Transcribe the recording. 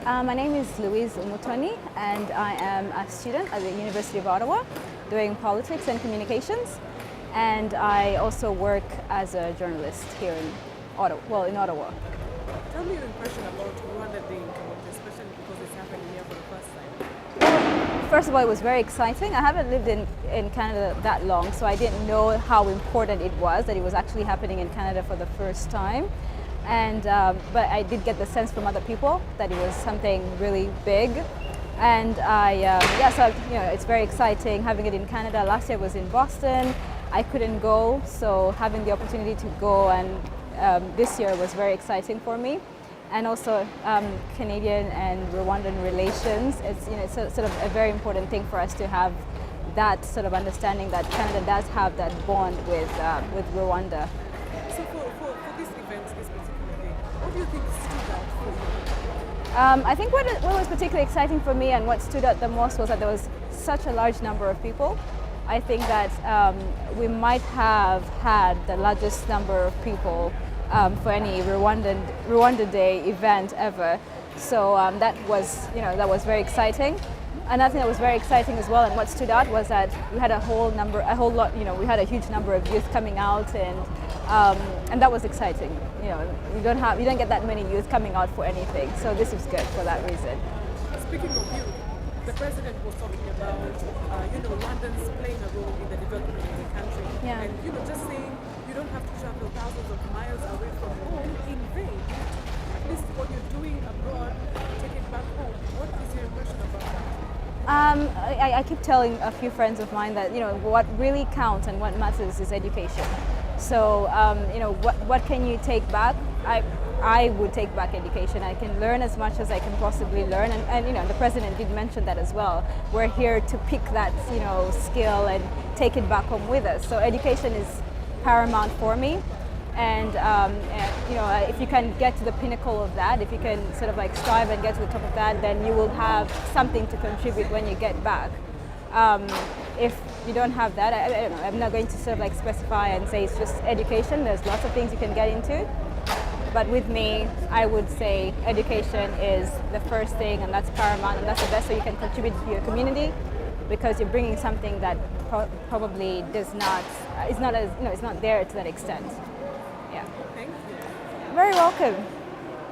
My name is Louise Umutoni, and I am a student at the University of Ottawa doing politics and communications. And I also work as a journalist here in Ottawa. Tell me your impression about Rwanda Day in Toronto, especially because it's happening here for the first time. First of all, it was very exciting. I haven't lived in Canada that long, so I didn't know how important it was that it was actually happening in Canada for the first time. But I did get the sense from other people that it was something really big. And it's very exciting having it in Canada. Last year was in Boston. I couldn't go, so having the opportunity to go and this year was very exciting for me. And also Canadian and Rwandan relations. It's sort of a very important thing for us to have that sort of understanding that Canada does have that bond with Rwanda. So for this event, this particular day, what do you think stood out for you? I think what was particularly exciting for me and what stood out the most was that there was such a large number of people. I think that we might have had the largest number of people for any Rwanda Day event ever. So that was very exciting. Another thing that was very exciting as well, and what stood out was that we had we had a huge number of youth coming out, and that was exciting. You don't get that many youth coming out for anything, so this was good for that reason. Speaking of youth, the president was talking about Rwandans playing a role in the development of the country, Yeah. and just saying you don't have to travel thousands of miles away from home in vain. At least what you're doing abroad, take it back home. What is your impression about that? I keep telling a few friends of mine that what really counts and what matters is education. So what can you take back? I would take back education. I can learn as much as I can possibly learn, and the president did mention that as well. We're here to pick that skill and take it back home with us. So education is paramount for me. And if you can get to the pinnacle of that, if you can sort of like strive and get to the top of that, then you will have something to contribute when you get back. If you don't have that, I don't know, I'm not going to sort of like specify and say it's just education. There's lots of things you can get into. But with me, I would say education is the first thing, and that's paramount, and that's the best way you can contribute to your community, because you're bringing something that probably is not there to that extent. Yeah. Thank you. Very welcome.